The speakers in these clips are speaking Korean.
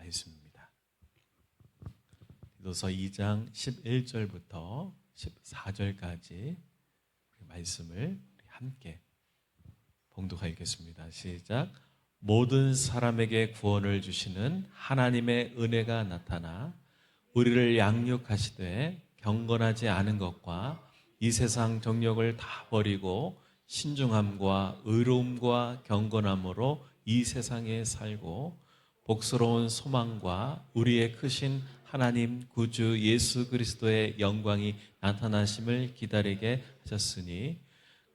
말씀입니다. 디도서 2장 11절부터 14절까지 말씀을 함께 봉독하여 읽겠습니다. 시작. 모든 사람에게 구원을 주시는 하나님의 은혜가 나타나 우리를 양육하시되 경건하지 않은 것과 이 세상 정욕을 다 버리고 신중함과 의로움과 경건함으로 이 세상에 살고 복스러운 소망과 우리의 크신 하나님 구주 예수 그리스도의 영광이 나타나심을 기다리게 하셨으니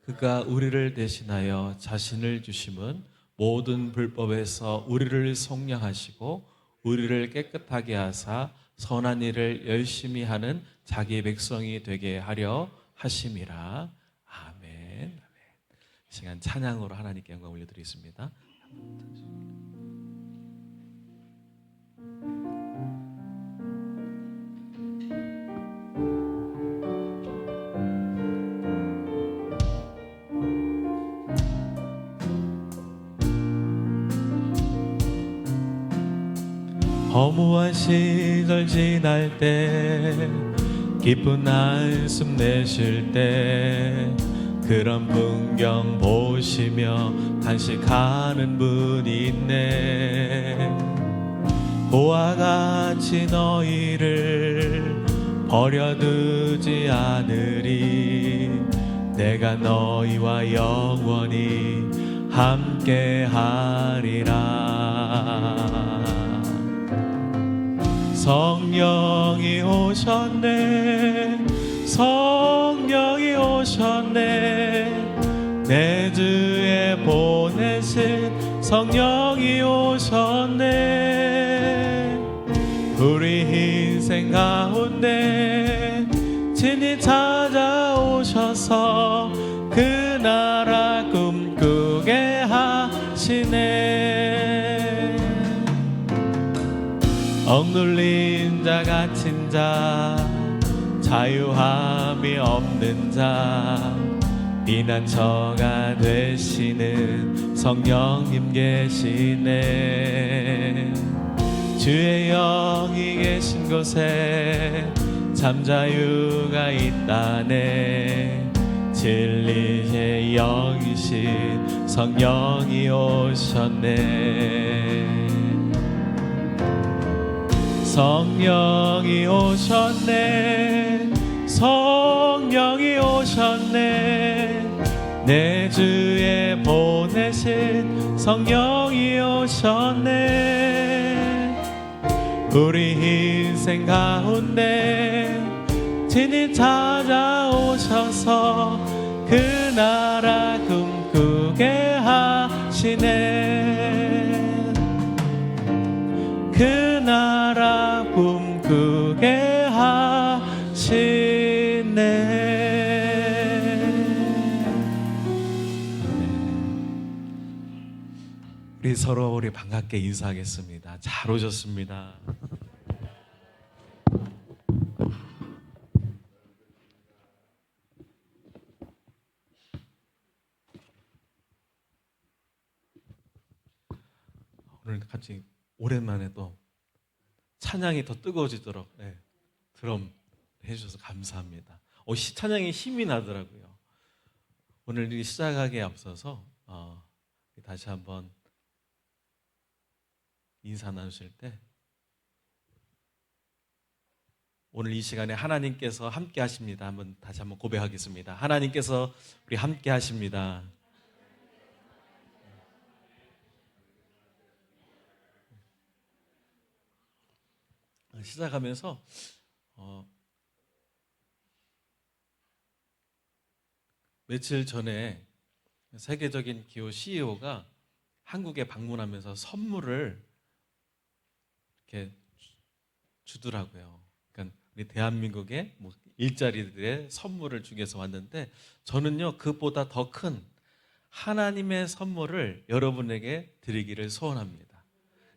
그가 우리를 대신하여 자신을 주심은 모든 불법에서 우리를 속량하시고 우리를 깨끗하게 하사 선한 일을 열심히 하는 자기 백성이 되게 하려 하심이라. 아멘. 아멘. 시간 찬양으로 하나님께 영광 올려드리겠습니다. 허무한 시절 지날 때 기쁜 한숨 내쉴 때 그런 풍경 보시며 간식하는 분이 있네. 고와 같이 너희를 버려두지 않으리. 내가 너희와 영원히 함께하리라. 성령이 오셨네. 성령이 오셨네. 내 주에 보내신 성령이 오셨네. 우리 인생 가운데 친히 찾아오셔서 그 나라 꿈꾸게 하시네. 억눌린 자 갇힌 자 자유함이 없는 자 비난처가 되시는 성령님 계시네. 주의 영이 계신 곳에 참 자유가 있다네. 진리의 영이신 성령이 오셨네. 성령이 오셨네. 성령이 오셨네. 내 주에 보내신 성령이 오셨네. 우리 인생 가운데 친히 찾아오셔서 그 나라 꿈꾸게 하시네. 그 나라 꿈꾸게 하시네. 우리 서로 우리 반갑게 인사하겠습니다. 잘 오셨습니다. 오늘 같이 오랜만에 또 찬양이 더 뜨거워지도록 드럼 해주셔서 감사합니다. 찬양이 힘이 나더라고요. 오늘 이 시작하기에 앞서서 다시 한번 인사 나누실 때 오늘 이 시간에 하나님께서 함께 하십니다. 다시 한번 고백하겠습니다. 하나님께서 우리 함께 하십니다. 시작하면서 며칠 전에 세계적인 기업 CEO가 한국에 방문하면서 선물을 이렇게 주더라고요. 그러니까 우리 대한민국의 일자리들의 선물을 주기 위해서 왔는데 저는요 그보다 더 큰 하나님의 선물을 여러분에게 드리기를 소원합니다.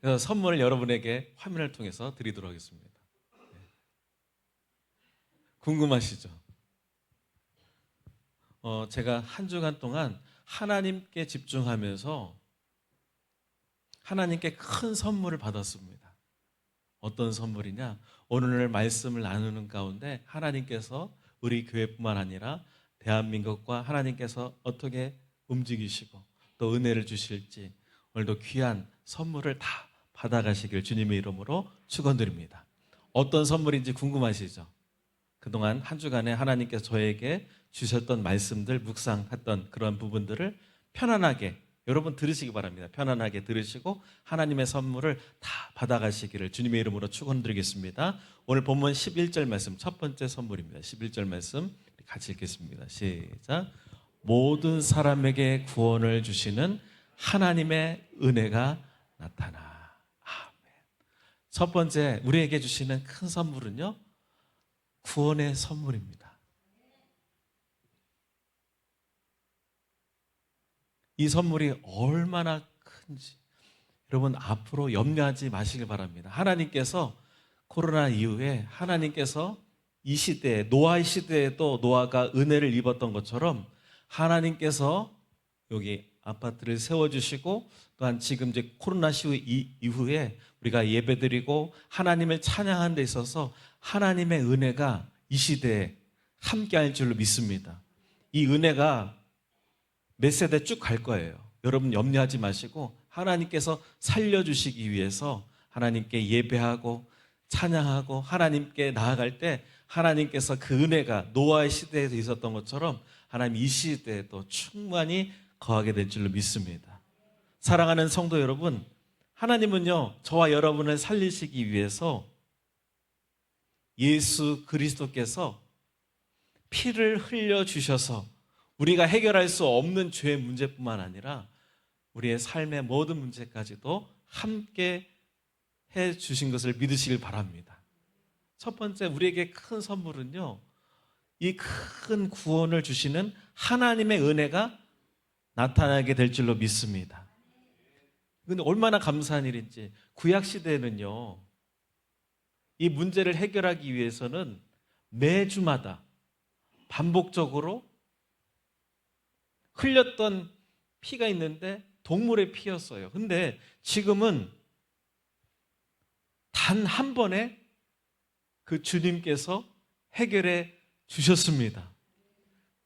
그래서 선물을 여러분에게 화면을 통해서 드리도록 하겠습니다. 궁금하시죠? 제가 한 주간 동안 하나님께 집중하면서 하나님께 큰 선물을 받았습니다. 어떤 선물이냐? 오늘 말씀을 나누는 가운데 하나님께서 우리 교회뿐만 아니라 대한민국과 하나님께서 어떻게 움직이시고 또 은혜를 주실지 오늘도 귀한 선물을 다 받아가시길 주님의 이름으로 축원드립니다. 어떤 선물인지 궁금하시죠? 그동안 한 주간에 하나님께서 저에게 주셨던 말씀들, 묵상했던 그런 부분들을 편안하게 여러분 들으시기 바랍니다. 편안하게 들으시고 하나님의 선물을 다 받아가시기를 주님의 이름으로 축원드리겠습니다. 오늘 본문 11절 말씀 첫 번째 선물입니다. 11절 말씀 같이 읽겠습니다. 시작. 모든 사람에게 구원을 주시는 하나님의 은혜가 나타나. 아멘. 첫 번째 우리에게 주시는 큰 선물은요, 구원의 선물입니다. 이 선물이 얼마나 큰지 여러분 앞으로 염려하지 마시길 바랍니다. 하나님께서 코로나 이후에 하나님께서 이 시대에 노아의 시대에도 노아가 은혜를 입었던 것처럼 하나님께서 여기 아파트를 세워주시고 또한 지금 이제 코로나 이후에 우리가 예배드리고 하나님을 찬양하는 데 있어서 하나님의 은혜가 이 시대에 함께할 줄로 믿습니다. 이 은혜가 몇 세대 쭉 갈 거예요. 여러분 염려하지 마시고 하나님께서 살려주시기 위해서 하나님께 예배하고 찬양하고 하나님께 나아갈 때 하나님께서 그 은혜가 노아의 시대에도 있었던 것처럼 하나님 이 시대에도 충만히 거하게 될 줄로 믿습니다. 사랑하는 성도 여러분, 하나님은요 저와 여러분을 살리시기 위해서 예수 그리스도께서 피를 흘려주셔서 우리가 해결할 수 없는 죄의 문제뿐만 아니라 우리의 삶의 모든 문제까지도 함께 해 주신 것을 믿으시길 바랍니다. 첫 번째 우리에게 큰 선물은요, 이 큰 구원을 주시는 하나님의 은혜가 나타나게 될 줄로 믿습니다. 근데 얼마나 감사한 일인지, 구약 시대에는요 이 문제를 해결하기 위해서는 매주마다 반복적으로 흘렸던 피가 있는데 동물의 피였어요. 근데 지금은 단 한 번에 그 주님께서 해결해 주셨습니다.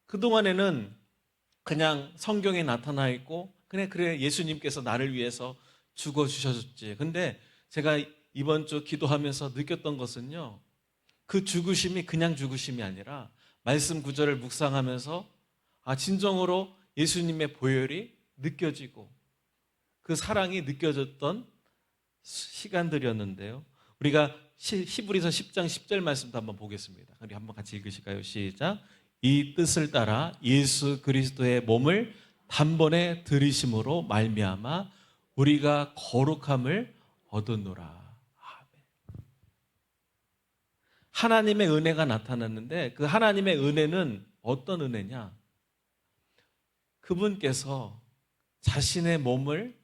그동안에는 그냥 성경에 나타나 있고 그래 예수님께서 나를 위해서 죽어주셨지. 근데 제가 이번 주 기도하면서 느꼈던 것은요, 그 죽으심이 그냥 죽으심이 아니라 말씀 구절을 묵상하면서 진정으로 예수님의 보혈이 느껴지고 그 사랑이 느껴졌던 시간들이었는데요. 우리가 히브리서 10장 10절 말씀도 한번 보겠습니다. 우리 한번 같이 읽으실까요? 시작. 이 뜻을 따라 예수 그리스도의 몸을 단번에 들이심으로 말미암아 우리가 거룩함을 얻었노라. 아멘. 하나님의 은혜가 나타났는데 그 하나님의 은혜는 어떤 은혜냐? 그분께서 자신의 몸을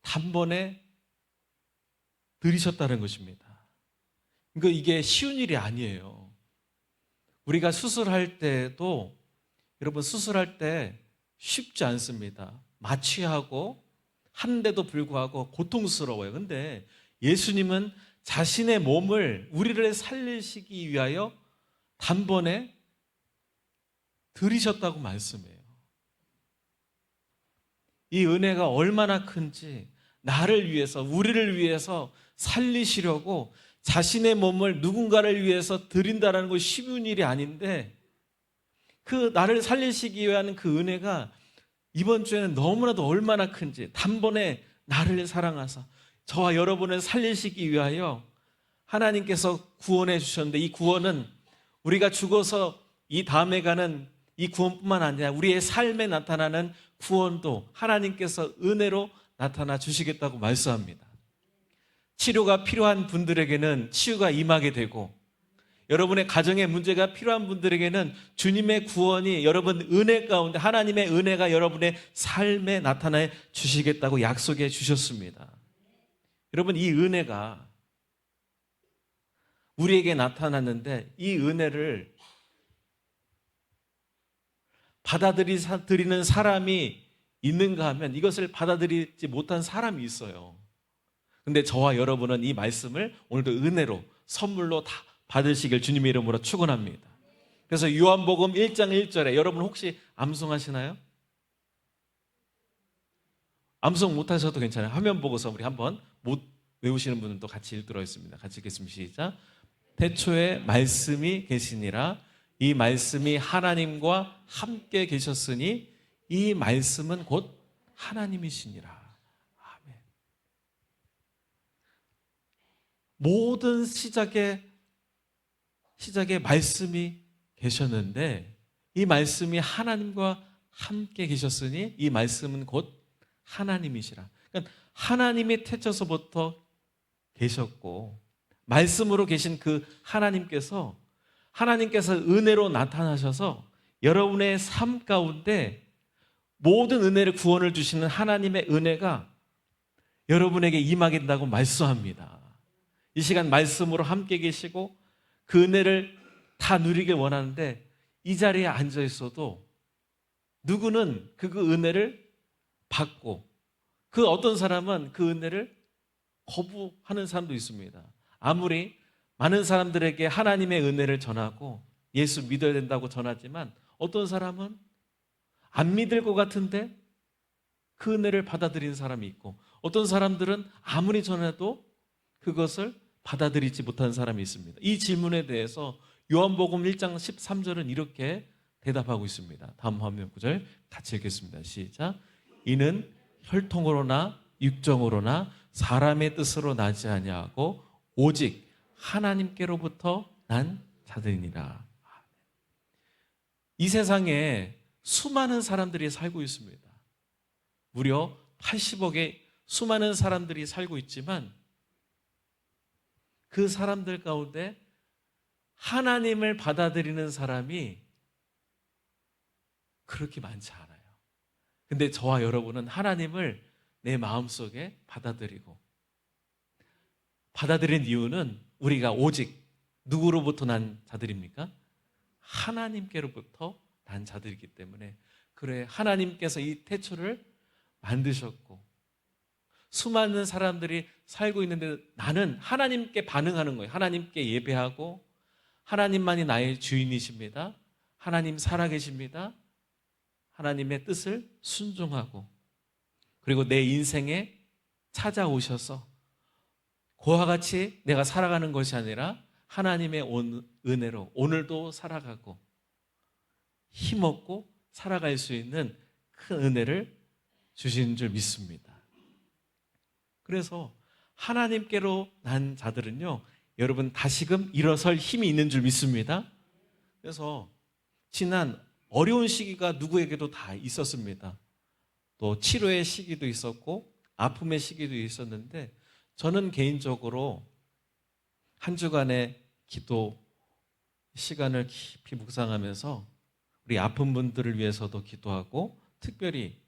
단번에 들이셨다는 것입니다. 그러니까 이게 쉬운 일이 아니에요. 우리가 수술할 때도 여러분 수술할 때 쉽지 않습니다. 마취하고 하는데도 불구하고 고통스러워요. 근데 예수님은 자신의 몸을 우리를 살리시기 위하여 단번에 들이셨다고 말씀해요. 이 은혜가 얼마나 큰지, 나를 위해서, 우리를 위해서 살리시려고 자신의 몸을 누군가를 위해서 드린다는 것이 쉬운 일이 아닌데 그 나를 살리시기 위한 그 은혜가 이번 주에는 너무나도 얼마나 큰지, 단번에 나를 사랑하사 저와 여러분을 살리시기 위하여 하나님께서 구원해 주셨는데, 이 구원은 우리가 죽어서 이 다음에 가는 이 구원뿐만 아니라 우리의 삶에 나타나는 구원도 하나님께서 은혜로 나타나 주시겠다고 말씀합니다. 치료가 필요한 분들에게는 치유가 임하게 되고, 여러분의 가정에 문제가 필요한 분들에게는 주님의 구원이 여러분 은혜 가운데 하나님의 은혜가 여러분의 삶에 나타나 주시겠다고 약속해 주셨습니다. 여러분, 이 은혜가 우리에게 나타났는데 이 은혜를 받아들이는 사람이 있는가 하면 이것을 받아들이지 못한 사람이 있어요. 근데 저와 여러분은 이 말씀을 오늘도 은혜로 선물로 다 받으시길 주님의 이름으로 축원합니다. 그래서 요한복음 1장 1절에 여러분 혹시 암송하시나요? 암송 못하셔도 괜찮아요. 화면 보고서 우리 한번 못 외우시는 분들도 같이 읽도록 하겠습니다. 같이 읽겠습니다. 시작. 태초에 말씀이 계시니라. 이 말씀이 하나님과 함께 계셨으니 이 말씀은 곧 하나님이시니라. 아멘. 모든 시작에 말씀이 계셨는데 이 말씀이 하나님과 함께 계셨으니 이 말씀은 곧 하나님이시라. 그러니까 하나님이 태초서부터 계셨고 말씀으로 계신 그 하나님께서 은혜로 나타나셔서 여러분의 삶 가운데 모든 은혜를 구원을 주시는 하나님의 은혜가 여러분에게 임하게 된다고 말씀합니다. 이 시간 말씀으로 함께 계시고 그 은혜를 다 누리길 원하는데 이 자리에 앉아 있어도 누구는 그 은혜를 받고 그 어떤 사람은 그 은혜를 거부하는 사람도 있습니다. 아무리 많은 사람들에게 하나님의 은혜를 전하고 예수 믿어야 된다고 전하지만 어떤 사람은 안 믿을 것 같은데 그 은혜를 받아들이는 사람이 있고 어떤 사람들은 아무리 전해도 그것을 받아들이지 못하는 사람이 있습니다. 이 질문에 대해서 요한복음 1장 13절은 이렇게 대답하고 있습니다. 다음 화면 구절 같이 읽겠습니다. 시작. 이는 혈통으로나 육정으로나 사람의 뜻으로 나지 아니하고 오직 하나님께로부터 난 자들이니라. 이 세상에 수많은 사람들이 살고 있습니다. 무려 80억의 수많은 사람들이 살고 있지만 그 사람들 가운데 하나님을 받아들이는 사람이 그렇게 많지 않아요. 근데 저와 여러분은 하나님을 내 마음속에 받아들이고 받아들인 이유는 우리가 오직 누구로부터 난 자들입니까? 하나님께로부터 난 자들이기 때문에 그래 하나님께서 이 태초를 만드셨고 수많은 사람들이 살고 있는데 나는 하나님께 반응하는 거예요. 하나님께 예배하고 하나님만이 나의 주인이십니다. 하나님 살아계십니다. 하나님의 뜻을 순종하고 그리고 내 인생에 찾아오셔서 그와 같이 내가 살아가는 것이 아니라 하나님의 은혜로 오늘도 살아가고 힘없고 살아갈 수 있는 큰 은혜를 주신 줄 믿습니다. 그래서 하나님께로 난 자들은요, 여러분 다시금 일어설 힘이 있는 줄 믿습니다. 그래서 지난 어려운 시기가 누구에게도 다 있었습니다. 또 치료의 시기도 있었고 아픔의 시기도 있었는데 저는 개인적으로 한 주간의 기도 시간을 깊이 묵상하면서 우리 아픈 분들을 위해서도 기도하고 특별히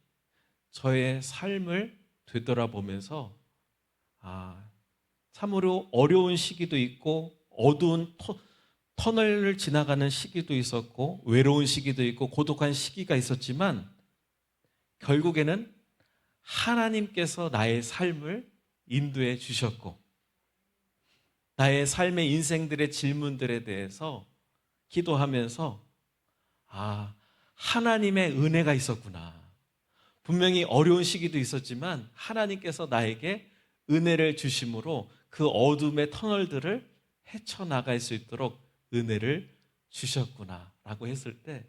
저의 삶을 되돌아보면서 참으로 어려운 시기도 있고 어두운 터널을 지나가는 시기도 있었고 외로운 시기도 있고 고독한 시기가 있었지만 결국에는 하나님께서 나의 삶을 인도해 주셨고 나의 삶의 인생들의 질문들에 대해서 기도하면서 하나님의 은혜가 있었구나. 분명히 어려운 시기도 있었지만 하나님께서 나에게 은혜를 주심으로 그 어둠의 터널들을 헤쳐나갈 수 있도록 은혜를 주셨구나 라고 했을 때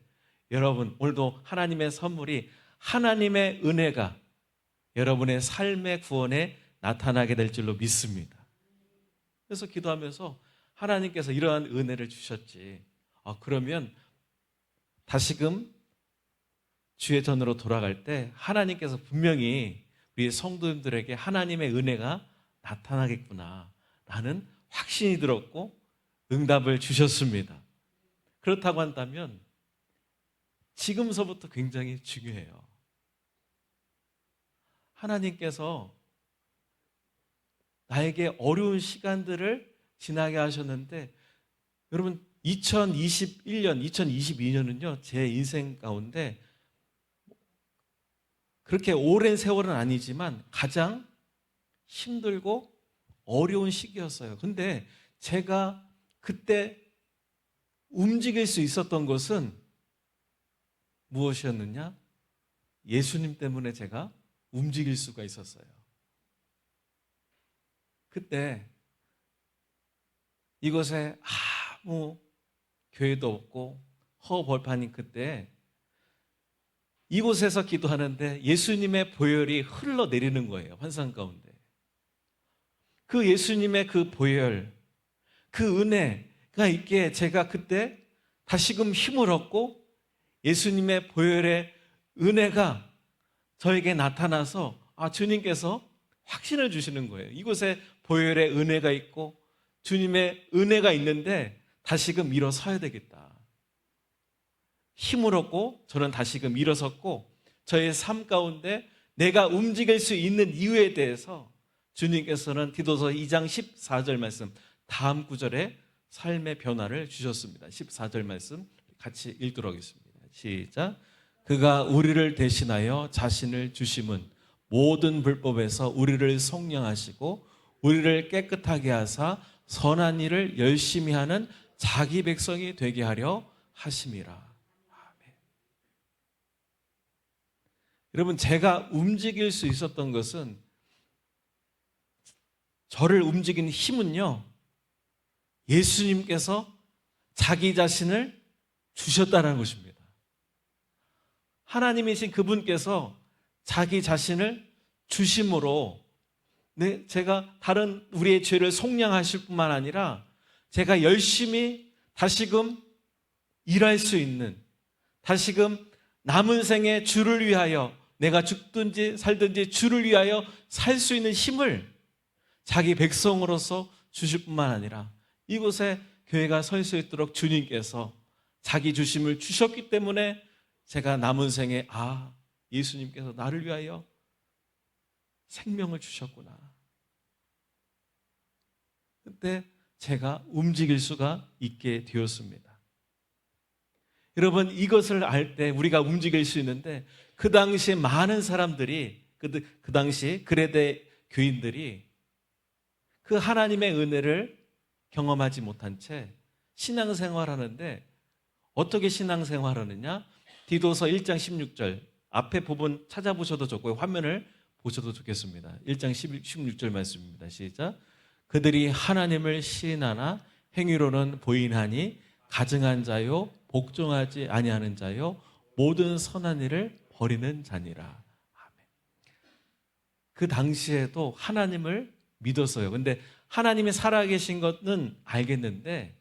여러분 오늘도 하나님의 선물이 하나님의 은혜가 여러분의 삶의 구원에 나타나게 될 줄로 믿습니다. 그래서 기도하면서 하나님께서 이러한 은혜를 주셨지. 그러면 다시금 주의 전으로 돌아갈 때 하나님께서 분명히 우리 성도님들에게 하나님의 은혜가 나타나겠구나 라는 확신이 들었고 응답을 주셨습니다. 그렇다고 한다면 지금서부터 굉장히 중요해요. 하나님께서 나에게 어려운 시간들을 지나게 하셨는데 여러분 2021년, 2022년은요 제 인생 가운데 그렇게 오랜 세월은 아니지만 가장 힘들고 어려운 시기였어요. 근데 제가 그때 움직일 수 있었던 것은 무엇이었느냐? 예수님 때문에 제가 움직일 수가 있었어요. 그때 이곳에 아무 교회도 없고 허벌판인 그때 이곳에서 기도하는데 예수님의 보혈이 흘러내리는 거예요. 환상 가운데. 그 예수님의 그 보혈, 그 은혜가 있기에 제가 그때 다시금 힘을 얻고 예수님의 보혈의 은혜가 저에게 나타나서 주님께서 확신을 주시는 거예요. 이곳에 보혈의 은혜가 있고 주님의 은혜가 있는데 다시금 일어서야 되겠다. 힘을 얻고 저는 다시금 일어섰고 저의 삶 가운데 내가 움직일 수 있는 이유에 대해서 주님께서는 디도서 2장 14절 말씀 다음 구절에 삶의 변화를 주셨습니다. 14절 말씀 같이 읽도록 하겠습니다. 시작. 그가 우리를 대신하여 자신을 주심은 모든 불법에서 우리를 속량하시고 우리를 깨끗하게 하사 선한 일을 열심히 하는 자기 백성이 되게 하려 하심이라. 아멘. 여러분, 제가 움직일 수 있었던 것은, 저를 움직이는 힘은요, 예수님께서 자기 자신을 주셨다는 것입니다. 하나님이신 그분께서 자기 자신을 주심으로 제가 다른 우리의 죄를 속량하실 뿐만 아니라 제가 열심히 다시금 일할 수 있는, 다시금 남은 생에 주를 위하여, 내가 죽든지 살든지 주를 위하여 살 수 있는 힘을 자기 백성으로서 주실 뿐만 아니라 이곳에 교회가 설 수 있도록 주님께서 자기 주심을 주셨기 때문에 제가 남은 생에 예수님께서 나를 위하여 생명을 주셨구나. 그때 제가 움직일 수가 있게 되었습니다. 여러분, 이것을 알 때 우리가 움직일 수 있는데 그 당시에 많은 사람들이 그 당시 그레데 교인들이 그 하나님의 은혜를 경험하지 못한 채 신앙생활하는데 어떻게 신앙생활하느냐? 디도서 1장 16절 앞에 부분 찾아보셔도 좋고요. 화면을 보셔도 좋겠습니다. 1장 16절 말씀입니다. 시작. 그들이 하나님을 시인하나 행위로는 보인하니 가증한 자요 복종하지 아니하는 자요 모든 선한 일을 버리는 자니라. 아멘. 그 당시에도 하나님을 믿었어요. 근데 하나님이 살아계신 것은 알겠는데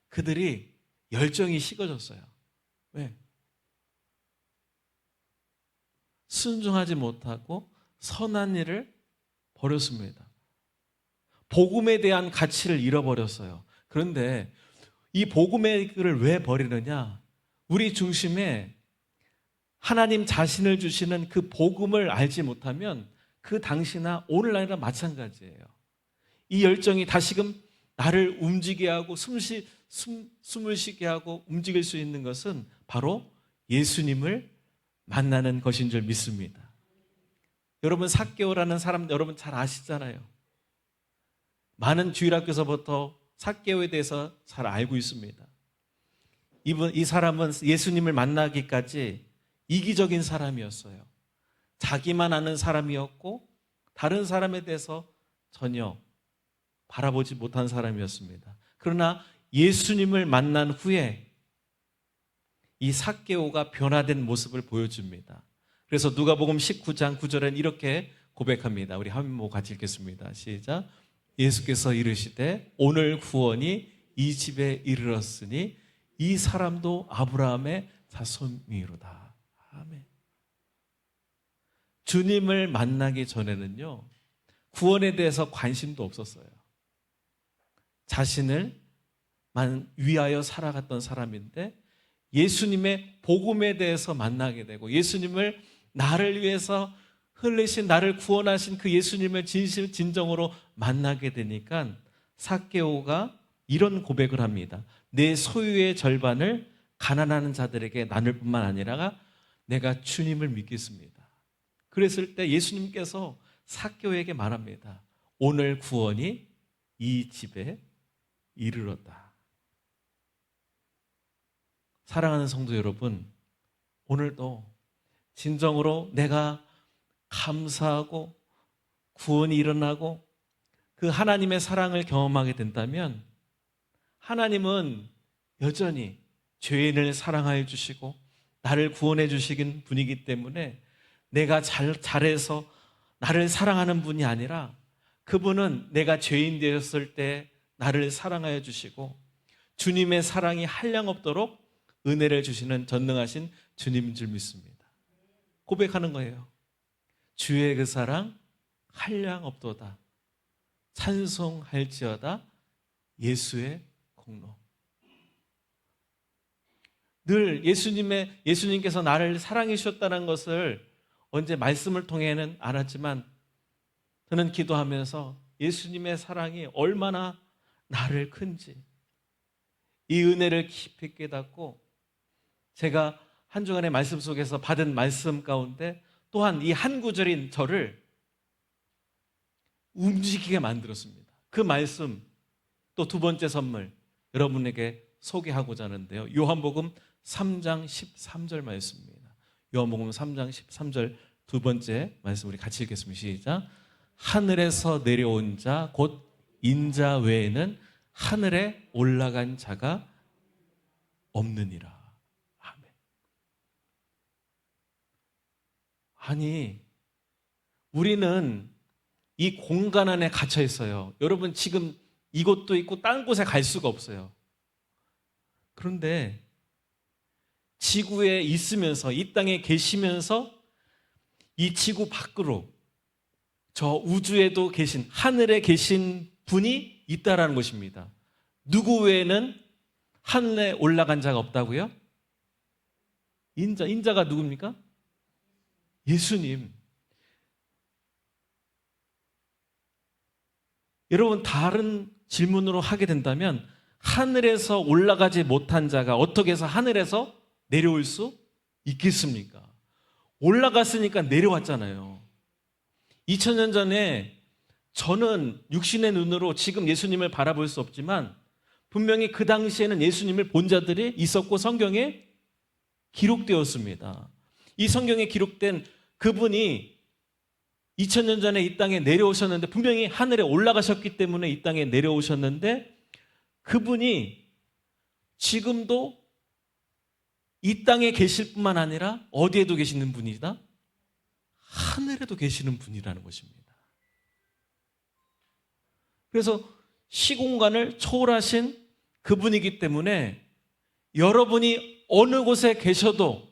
그들이 열정이 식어졌어요. 왜? 순종하지 못하고 선한 일을 버렸습니다. 복음에 대한 가치를 잃어버렸어요. 그런데 이 복음의 글을 왜 버리느냐? 우리 중심에 하나님 자신을 주시는 그 복음을 알지 못하면 그 당시나 오늘날이나 마찬가지예요. 이 열정이 다시금 나를 움직이게 하고 숨을 쉬게 하고 움직일 수 있는 것은 바로 예수님을 만나는 것인 줄 믿습니다. 여러분, 삭개오라는 사람 여러분 잘 아시잖아요. 많은 주일학교에서부터 삭개오에 대해서 잘 알고 있습니다. 이 사람은 예수님을 만나기까지 이기적인 사람이었어요. 자기만 아는 사람이었고 다른 사람에 대해서 전혀 바라보지 못한 사람이었습니다. 그러나 예수님을 만난 후에 이 삭개오가 변화된 모습을 보여줍니다. 그래서 누가복음 19장 9절엔 이렇게 고백합니다. 우리 화면 보고 같이 읽겠습니다. 시작. 예수께서 이르시되 오늘 구원이 이 집에 이르렀으니 이 사람도 아브라함의 자손이로다. 아멘. 주님을 만나기 전에는요, 구원에 대해서 관심도 없었어요. 자신을 위하여 살아갔던 사람인데 예수님의 복음에 대해서 만나게 되고 예수님을 나를 위해서 흘리신, 나를 구원하신 그 예수님을 진정으로 만나게 되니까 삭개오가 이런 고백을 합니다. 내 소유의 절반을 가난한 자들에게 나눌 뿐만 아니라 내가 주님을 믿겠습니다. 그랬을 때 예수님께서 삭개오에게 말합니다. 오늘 구원이 이 집에 이르렀다. 사랑하는 성도 여러분, 오늘도 진정으로 내가 감사하고 구원이 일어나고 그 하나님의 사랑을 경험하게 된다면 하나님은 여전히 죄인을 사랑하여 주시고 나를 구원해 주시긴 분이기 때문에 내가 잘해서 나를 사랑하는 분이 아니라 그분은 내가 죄인 되었을 때 나를 사랑하여 주시고 주님의 사랑이 한량없도록 은혜를 주시는 전능하신 주님인 줄 믿습니다. 고백하는 거예요. 주의 그 사랑 한량없도다. 찬송할지어다 예수의 공로. 늘 예수님께서 나를 사랑해 주셨다는 것을 언제 말씀을 통해는 알았지만 저는 기도하면서 예수님의 사랑이 얼마나 나를 큰지 이 은혜를 깊이 깨닫고 제가 한 주간의 말씀 속에서 받은 말씀 가운데 또한 이 한 구절인 저를 움직이게 만들었습니다. 그 말씀 또 두 번째 선물 여러분에게 소개하고자 하는데요. 요한복음 3장 13절 말씀입니다. 요한복음 3장 13절 두 번째 말씀 우리 같이 읽겠습니다. 시작. 하늘에서 내려온 자 곧 인자 외에는 하늘에 올라간 자가 없느니라. 아멘. 아니, 우리는 이 공간 안에 갇혀 있어요. 여러분 지금 이곳도 있고 다른 곳에 갈 수가 없어요. 그런데 지구에 있으면서 이 땅에 계시면서 이 지구 밖으로 저 우주에도 계신 하늘에 계신 분이 있다라는 것입니다. 누구 외에는 하늘에 올라간 자가 없다고요? 인자가 누굽니까? 예수님. 여러분 다른 질문으로 하게 된다면 하늘에서 올라가지 못한 자가 어떻게 해서 하늘에서 내려올 수 있겠습니까? 올라갔으니까 내려왔잖아요. 2000년 전에 저는 육신의 눈으로 지금 예수님을 바라볼 수 없지만 분명히 그 당시에는 예수님을 본 자들이 있었고 성경에 기록되었습니다. 이 성경에 기록된 그분이 2000년 전에 이 땅에 내려오셨는데 분명히 하늘에 올라가셨기 때문에 이 땅에 내려오셨는데 그분이 지금도 이 땅에 계실 뿐만 아니라 어디에도 계시는 분이다? 하늘에도 계시는 분이라는 것입니다. 그래서 시공간을 초월하신 그분이기 때문에 여러분이 어느 곳에 계셔도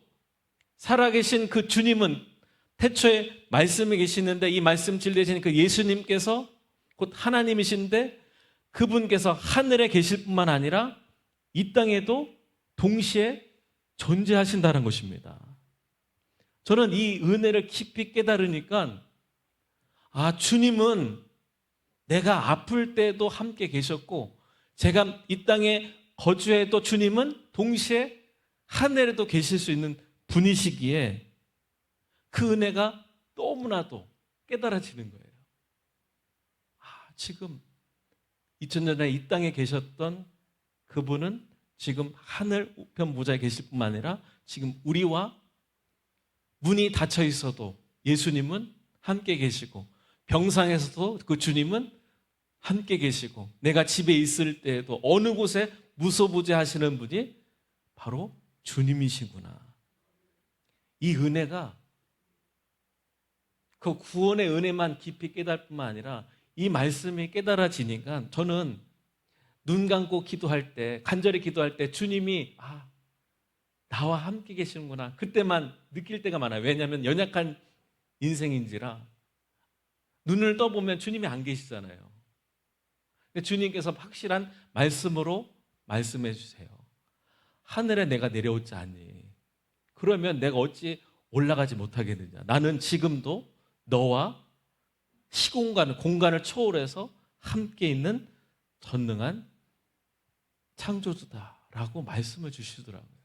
살아계신 그 주님은 태초에 말씀이 계시는데 이 말씀 진리되신 그 예수님께서 곧 하나님이신데 그분께서 하늘에 계실 뿐만 아니라 이 땅에도 동시에 존재하신다는 것입니다. 저는 이 은혜를 깊이 깨달으니까 주님은 내가 아플 때도 함께 계셨고 제가 이 땅에 거주해도 주님은 동시에 하늘에도 계실 수 있는 분이시기에 그 은혜가 너무나도 깨달아지는 거예요. 지금 2000년 전에 이 땅에 계셨던 그분은 지금 하늘 우편 무자에 계실 뿐만 아니라 지금 우리와 문이 닫혀 있어도 예수님은 함께 계시고 병상에서도 그 주님은 함께 계시고 내가 집에 있을 때에도 어느 곳에 무소부재 하시는 분이 바로 주님이시구나. 이 은혜가 그 구원의 은혜만 깊이 깨달을 뿐만 아니라 이 말씀이 깨달아지니까 저는 눈 감고 기도할 때 간절히 기도할 때 주님이 나와 함께 계시는구나 그때만 느낄 때가 많아요. 왜냐하면 연약한 인생인지라 눈을 떠보면 주님이 안 계시잖아요. 주님께서 확실한 말씀으로 말씀해 주세요. 하늘에 내가 내려오지 않니? 그러면 내가 어찌 올라가지 못하겠느냐? 나는 지금도 너와 공간을 초월해서 함께 있는 전능한 창조주다라고 말씀을 주시더라고요.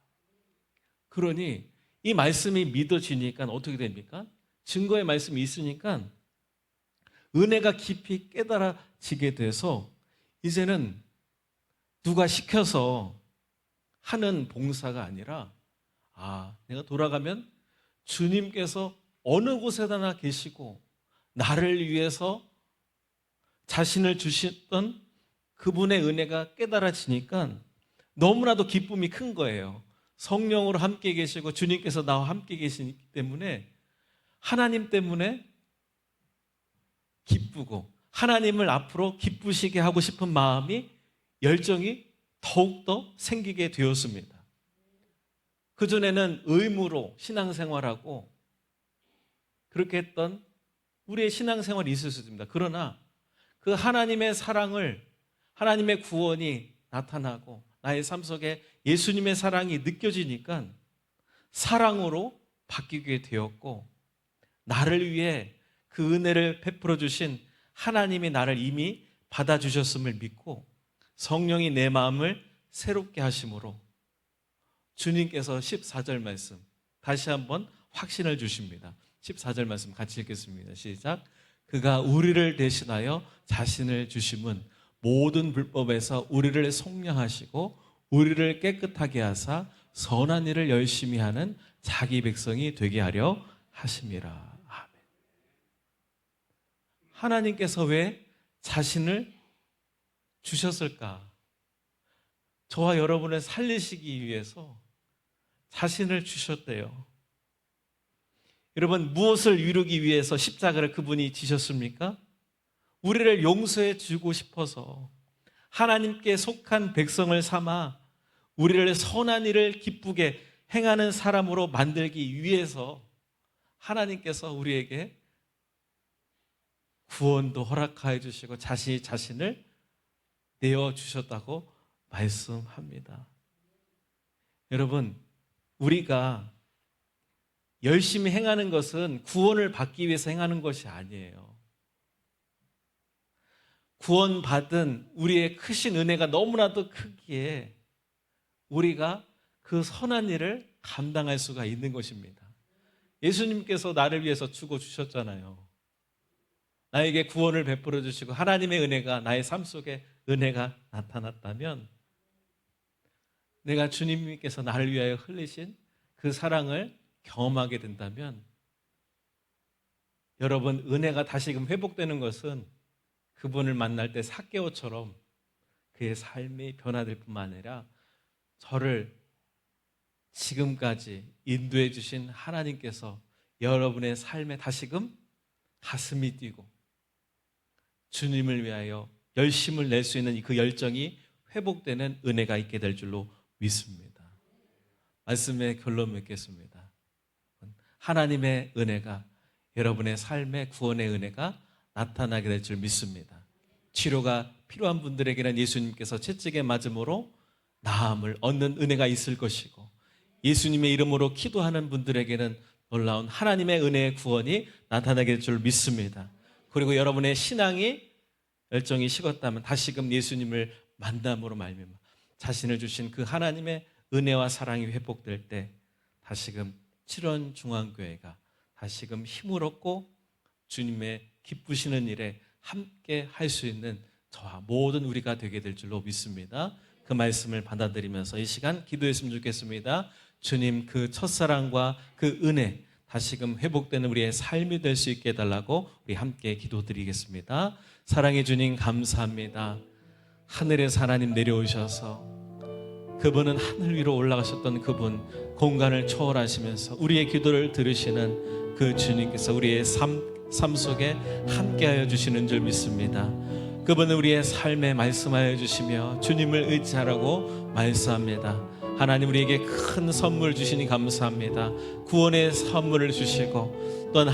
그러니 이 말씀이 믿어지니까 어떻게 됩니까? 증거의 말씀이 있으니까 은혜가 깊이 깨달아지게 돼서 이제는 누가 시켜서 하는 봉사가 아니라 내가 돌아가면 주님께서 어느 곳에나 계시고 나를 위해서 자신을 주셨던 그분의 은혜가 깨달아지니까 너무나도 기쁨이 큰 거예요. 성령으로 함께 계시고 주님께서 나와 함께 계시기 때문에 하나님 때문에 기쁘고 하나님을 앞으로 기쁘시게 하고 싶은 마음이, 열정이 더욱더 생기게 되었습니다. 그전에는 의무로 신앙생활하고 그렇게 했던 우리의 신앙생활이 있을 수 있습니다. 그러나 그 하나님의 사랑을, 하나님의 구원이 나타나고 나의 삶 속에 예수님의 사랑이 느껴지니까 사랑으로 바뀌게 되었고, 나를 위해 그 은혜를 베풀어 주신 하나님이 나를 이미 받아주셨음을 믿고 성령이 내 마음을 새롭게 하심으로 주님께서 14절 말씀 다시 한번 확신을 주십니다. 14절 말씀 같이 읽겠습니다. 시작. 그가 우리를 대신하여 자신을 주심은 모든 불법에서 우리를 속량하시고 우리를 깨끗하게 하사 선한 일을 열심히 하는 자기 백성이 되게 하려 하심이라. 아멘. 하나님께서 왜 자신을 주셨을까? 저와 여러분을 살리시기 위해서 자신을 주셨대요. 여러분, 무엇을 이루기 위해서 십자가를 그분이 지셨습니까? 우리를 용서해 주고 싶어서, 하나님께 속한 백성을 삼아 우리를 선한 일을 기쁘게 행하는 사람으로 만들기 위해서 하나님께서 우리에게 구원도 허락하여 주시고 자신을 내어주셨다고 말씀합니다. 여러분, 우리가 열심히 행하는 것은 구원을 받기 위해서 행하는 것이 아니에요. 구원받은 우리의 크신 은혜가 너무나도 크기에 우리가 그 선한 일을 감당할 수가 있는 것입니다. 예수님께서 나를 위해서 죽어주셨잖아요. 나에게 구원을 베풀어 주시고 하나님의 은혜가 나의 삶 속에 은혜가 나타났다면, 내가 주님께서 나를 위하여 흘리신 그 사랑을 경험하게 된다면, 여러분, 은혜가 다시금 회복되는 것은 그분을 만날 때 삭개오처럼 그의 삶이 변화될 뿐만 아니라 저를 지금까지 인도해 주신 하나님께서 여러분의 삶에 다시금 가슴이 뛰고 주님을 위하여 열심을 낼 수 있는 그 열정이 회복되는 은혜가 있게 될 줄로 믿습니다. 말씀의 결론 맺겠습니다. 하나님의 은혜가, 여러분의 삶의 구원의 은혜가 나타나게 될 줄 믿습니다. 치료가 필요한 분들에게는 예수님께서 채찍에 맞음으로 나음을 얻는 은혜가 있을 것이고, 예수님의 이름으로 기도하는 분들에게는 놀라운 하나님의 은혜의 구원이 나타나게 될 줄 믿습니다. 그리고 여러분의 신앙이, 열정이 식었다면 다시금 예수님을 만남으로 말미암아 자신을 주신 그 하나님의 은혜와 사랑이 회복될 때 다시금 칠원중앙교회가 다시금 힘을 얻고 주님의 기쁘시는 일에 함께 할 수 있는 저와 모든 우리가 되게 될 줄로 믿습니다. 그 말씀을 받아들이면서 이 시간 기도했으면 좋겠습니다. 주님, 그 첫사랑과 그 은혜 다시금 회복되는 우리의 삶이 될 수 있게 해달라고 우리 함께 기도드리겠습니다. 사랑해 주님, 감사합니다. 하늘에서 하나님 내려오셔서 그분은 하늘 위로 올라가셨던 그분, 공간을 초월하시면서 우리의 기도를 들으시는 그 주님께서 우리의 삶 속에 함께하여 주시는 줄 믿습니다. 그분은 우리의 삶에 말씀하여 주시며 주님을 의지하라고 말씀합니다. 하나님, 우리에게 큰 선물 주시니 감사합니다. 구원의 선물을 주시고 또